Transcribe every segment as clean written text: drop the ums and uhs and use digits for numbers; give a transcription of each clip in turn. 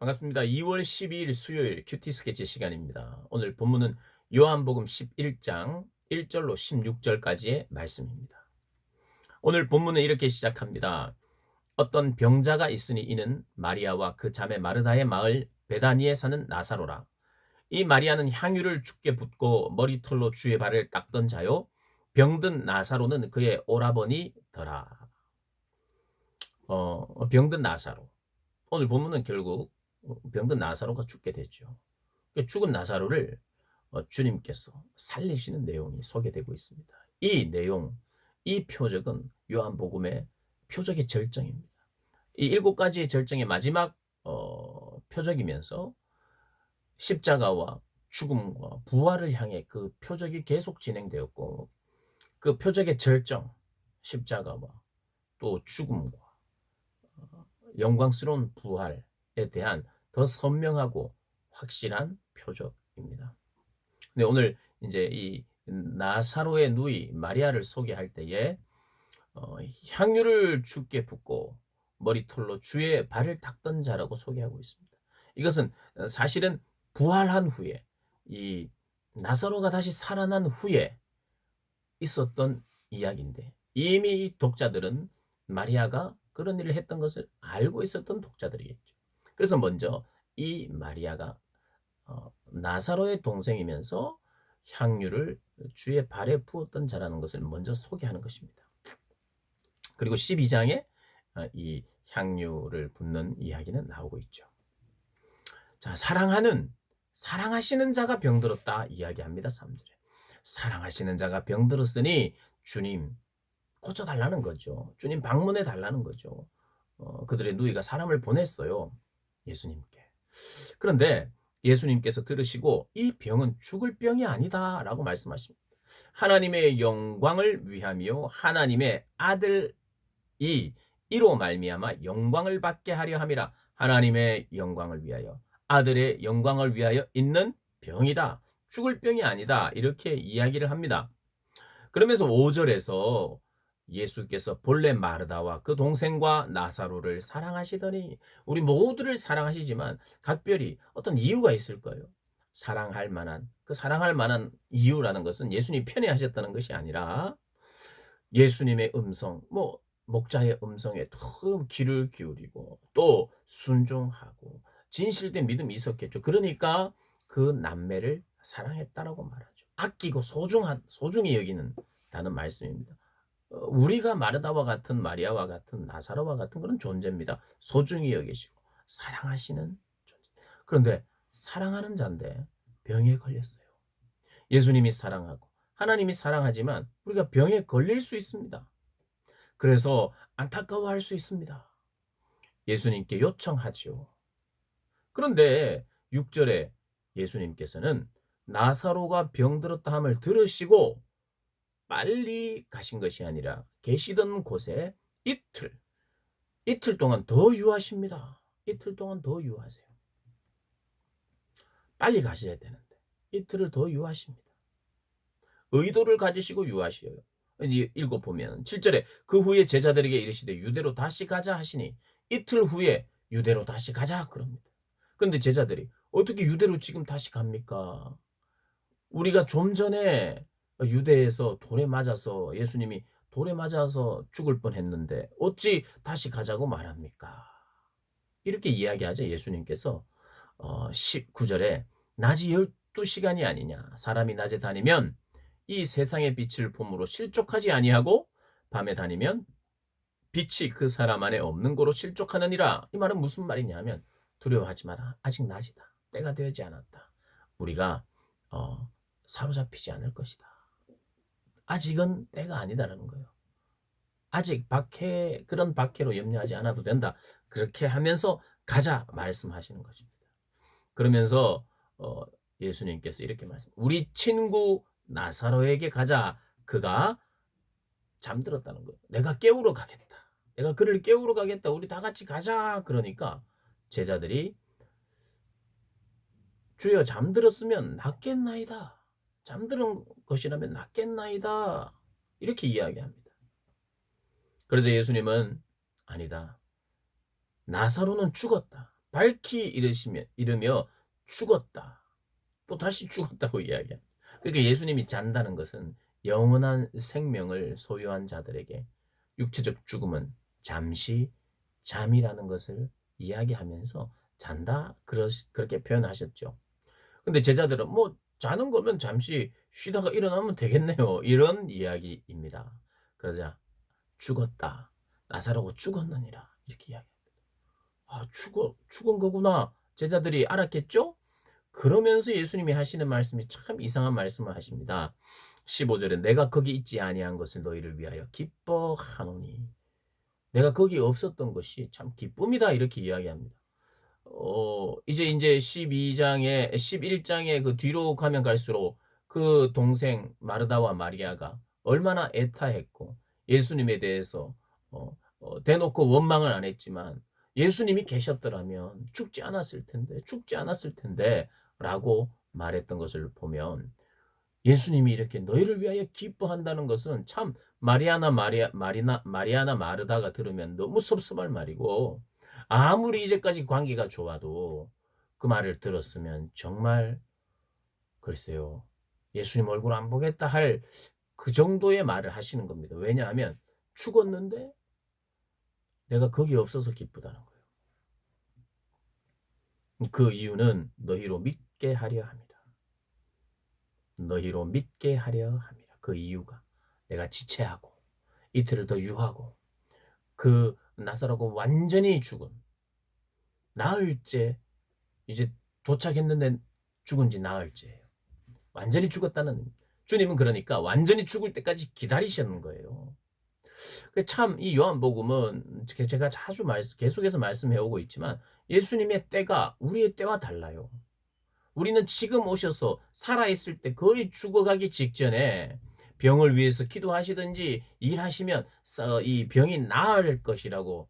반갑습니다. 2월 12일 수요일 큐티 스케치 시간입니다. 오늘 본문은 요한복음 11장 1절로 16절까지의 말씀입니다. 오늘 본문은 이렇게 시작합니다. 어떤 병자가 있으니 이는 마리아와 그 자매 마르다의 마을 베다니에 사는 나사로라. 이 마리아는 향유를 주께 붓고 머리털로 주의 발을 닦던 자요. 병든 나사로는 그의 오라버니더라. 병든 나사로. 오늘 본문은 결국 병든 나사로가 죽게 되죠. 죽은 나사로를 주님께서 살리시는 내용이 소개되고 있습니다. 이 내용, 이 표적은 요한복음의 표적의 절정입니다. 이 7가지의 절정의 마지막 표적이면서 십자가와 죽음과 부활을 향해 그 표적이 계속 진행되었고, 그 표적의 절정, 십자가와 또 죽음과 영광스러운 부활에 대한 더 선명하고 확실한 표적입니다. 근데 오늘 이제 이 나사로의 누이 마리아를 소개할 때에 향유를 주께 붓고 머리털로 주의 발을 닦던 자라고 소개하고 있습니다. 이것은 사실은 부활한 후에, 이 나사로가 다시 살아난 후에 있었던 이야기인데, 이미 독자들은 마리아가 그런 일을 했던 것을 알고 있었던 독자들이겠죠. 그래서 먼저 이 마리아가 나사로의 동생이면서 향유를 주의 발에 부었던 자라는 것을 먼저 소개하는 것입니다. 그리고 12장에 이 향유를 붓는 이야기는 나오고 있죠. 자, 사랑하시는 자가 병들었다 이야기합니다. 3절에. 사랑하시는 자가 병들었으니 주님 고쳐달라는 거죠. 주님 방문해 달라는 거죠. 그들의 누이가 사람을 보냈어요. 예수님께. 그런데 예수님께서 들으시고 이 병은 죽을 병이 아니다 라고 말씀하십니다. 하나님의 영광을 위하며 하나님의 아들이 이로 말미암아 영광을 받게 하려 함이라. 하나님의 영광을 위하여, 아들의 영광을 위하여 있는 병이다. 죽을 병이 아니다. 이렇게 이야기를 합니다. 그러면서 5절에서 예수께서 본래 마르다와 그 동생과 나사로를 사랑하시더니, 우리 모두를 사랑하시지만 각별히 어떤 이유가 있을 거예요. 사랑할 만한 이유라는 것은 예수님이 편애하셨다는 것이 아니라 예수님의 음성, 목자의 음성에 더 귀를 기울이고 또 순종하고 진실된 믿음이 있었겠죠. 그러니까 그 남매를 사랑했다라고 말하죠. 아끼고 소중히 여기는다는 말씀입니다. 우리가 마르다와 같은, 마리아와 같은, 나사로와 같은 그런 존재입니다. 소중히 여기시고 사랑하시는 존재. 그런데 사랑하는 자인데 병에 걸렸어요. 예수님이 사랑하고 하나님이 사랑하지만 우리가 병에 걸릴 수 있습니다. 그래서 안타까워할 수 있습니다. 예수님께 요청하지요. 그런데 6절에 예수님께서는 나사로가 병들었다 함을 들으시고 빨리 가신 것이 아니라 계시던 곳에 이틀 동안 더 유하십니다. 이틀 동안 더 유하세요. 빨리 가셔야 되는데 이틀을 더 유하십니다. 의도를 가지시고 유하시어요. 읽어보면 7절에 그 후에 제자들에게 이르시되 유대로 다시 가자 하시니 이틀 후에 유대로 다시 가자 그럽니다. 그런데 제자들이 어떻게 유대로 지금 다시 갑니까? 우리가 좀 전에 유대에서 돌에 맞아서, 예수님이 돌에 맞아서 죽을 뻔했는데 어찌 다시 가자고 말합니까? 이렇게 이야기하자 예수님께서 19절에 낮이 12시간이 아니냐, 사람이 낮에 다니면 이 세상의 빛을 봄으로 실족하지 아니하고 밤에 다니면 빛이 그 사람 안에 없는 거로 실족하느니라. 이 말은 무슨 말이냐 하면, 두려워하지 마라. 아직 낮이다. 때가 되지 않았다. 우리가 사로잡히지 않을 것이다. 아직은 때가 아니다라는 거예요. 아직 그런 박해로 염려하지 않아도 된다. 그렇게 하면서 가자 말씀하시는 것입니다. 그러면서 예수님께서 이렇게 우리 친구 나사로에게 가자. 그가 잠들었다는 거예요. 내가 깨우러 가겠다. 내가 그를 깨우러 가겠다. 우리 다 같이 가자. 그러니까 제자들이 주여 잠들었으면 낫겠나이다. 잠드는 것이라면 낫겠나이다. 이렇게 이야기합니다. 그래서 예수님은 아니다. 나사로는 죽었다. 밝히 이르며 죽었다. 또 다시 죽었다고 이야기합니다. 그러니까 예수님이 잔다는 것은 영원한 생명을 소유한 자들에게 육체적 죽음은 잠시 잠이라는 것을 이야기하면서 잔다 그렇게 표현하셨죠. 근데 제자들은 뭐 자는 거면 잠시 쉬다가 일어나면 되겠네요. 이런 이야기입니다. 그러자 죽었다. 나사로가 죽었느니라. 이렇게 이야기합니다. 아, 죽은 거구나. 제자들이 알았겠죠? 그러면서 예수님이 하시는 말씀이 참 이상한 말씀을 하십니다. 15절에 내가 거기 있지 아니한 것을 너희를 위하여 기뻐하노니 내가 거기 없었던 것이 참 기쁨이다 이렇게 이야기합니다. 이제 12장에 11장에 그 뒤로 가면 갈수록 그 동생 마르다와 마리아가 얼마나 애타했고 예수님에 대해서 대놓고 원망을 안 했지만 예수님이 계셨더라면 죽지 않았을 텐데라고 말했던 것을 보면 예수님이 이렇게 너희를 위하여 기뻐한다는 것은 참 마리아나 마르다가 들으면 너무 섭섭할 말이고 아무리 이제까지 관계가 좋아도 그 말을 들었으면 정말 글쎄요. 예수님 얼굴 안 보겠다 할 그 정도의 말을 하시는 겁니다. 왜냐하면 죽었는데 내가 거기 없어서 기쁘다는 거예요. 그 이유는 너희로 믿게 하려 합니다. 너희로 믿게 하려 합니다. 그 이유가 내가 지체하고 이틀을 더 유하고 그 나사로가 완전히 죽은 나흘째 이제 도착했는데 죽은 지 나흘째예요. 완전히 죽었다는 주님은 그러니까 완전히 죽을 때까지 기다리셨는 거예요. 참 이 요한복음은 제가 자주 계속해서 말씀해 오고 있지만 예수님의 때가 우리의 때와 달라요. 우리는 지금 오셔서 살아있을 때 거의 죽어가기 직전에 병을 위해서 기도하시든지 일하시면 이 병이 나을 것이라고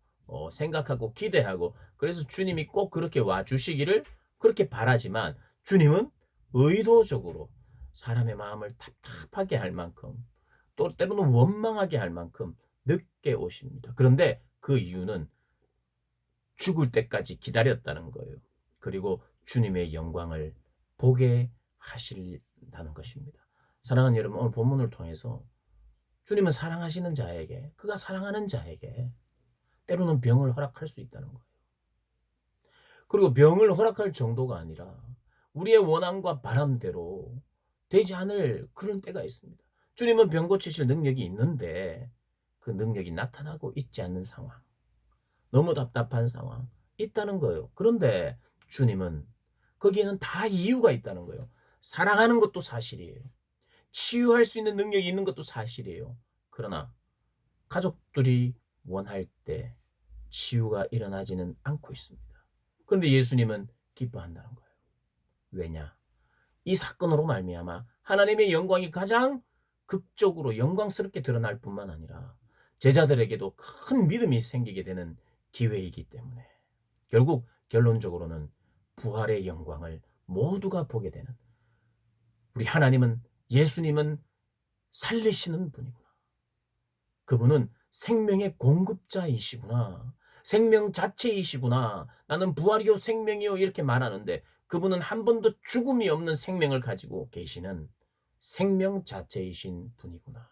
생각하고 기대하고 그래서 주님이 꼭 그렇게 와주시기를 그렇게 바라지만 주님은 의도적으로 사람의 마음을 답답하게 할 만큼 또 때로는 원망하게 할 만큼 늦게 오십니다. 그런데 그 이유는 죽을 때까지 기다렸다는 거예요. 그리고 주님의 영광을 보게 하신다는 것입니다. 사랑하는 여러분, 오늘 본문을 통해서 주님은 사랑하시는 자에게, 그가 사랑하는 자에게 때로는 병을 허락할 수 있다는 거예요. 그리고 병을 허락할 정도가 아니라 우리의 원함과 바람대로 되지 않을 그런 때가 있습니다. 주님은 병 고치실 능력이 있는데 그 능력이 나타나고 있지 않는 상황, 너무 답답한 상황 있다는 거예요. 그런데 주님은 거기에는 다 이유가 있다는 거예요. 사랑하는 것도 사실이에요. 치유할 수 있는 능력이 있는 것도 사실이에요. 그러나 가족들이 원할 때 치유가 일어나지는 않고 있습니다. 그런데 예수님은 기뻐한다는 거예요. 왜냐? 이 사건으로 말미암아 하나님의 영광이 가장 극적으로 영광스럽게 드러날 뿐만 아니라 제자들에게도 큰 믿음이 생기게 되는 기회이기 때문에 결국 결론적으로는 부활의 영광을 모두가 보게 되는 우리 하나님은 예수님은 살리시는 분이구나. 그분은 생명의 공급자이시구나. 생명 자체이시구나. 나는 부활이요 생명이요 이렇게 말하는데 그분은 한 번도 죽음이 없는 생명을 가지고 계시는 생명 자체이신 분이구나.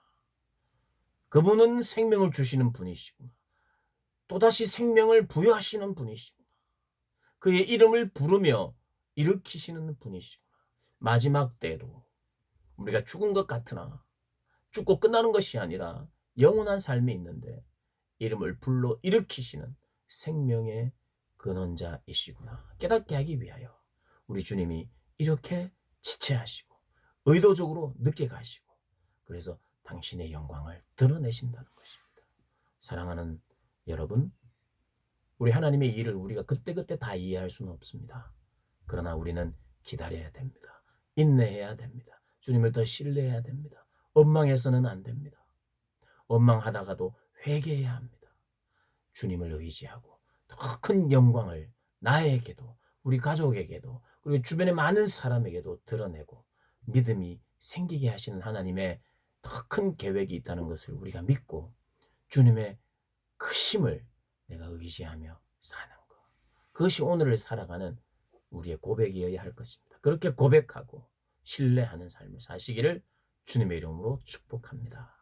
그분은 생명을 주시는 분이시구나. 또다시 생명을 부여하시는 분이시구나. 그의 이름을 부르며 일으키시는 분이시구나. 마지막 때도 우리가 죽은 것 같으나 죽고 끝나는 것이 아니라 영원한 삶이 있는데 이름을 불러 일으키시는 생명의 근원자이시구나. 깨닫게 하기 위하여 우리 주님이 이렇게 지체하시고 의도적으로 늦게 가시고 그래서 당신의 영광을 드러내신다는 것입니다. 사랑하는 여러분, 우리 하나님의 일을 우리가 그때그때 다 이해할 수는 없습니다. 그러나 우리는 기다려야 됩니다. 인내해야 됩니다. 주님을 더 신뢰해야 됩니다. 원망해서는 안 됩니다. 원망하다가도 회개해야 합니다. 주님을 의지하고 더 큰 영광을 나에게도 우리 가족에게도 그리고 주변의 많은 사람에게도 드러내고 믿음이 생기게 하시는 하나님의 더 큰 계획이 있다는 것을 우리가 믿고 주님의 크심을 내가 의지하며 사는 것. 그것이 오늘을 살아가는 우리의 고백이어야 할 것입니다. 그렇게 고백하고 신뢰하는 삶을 사시기를 주님의 이름으로 축복합니다.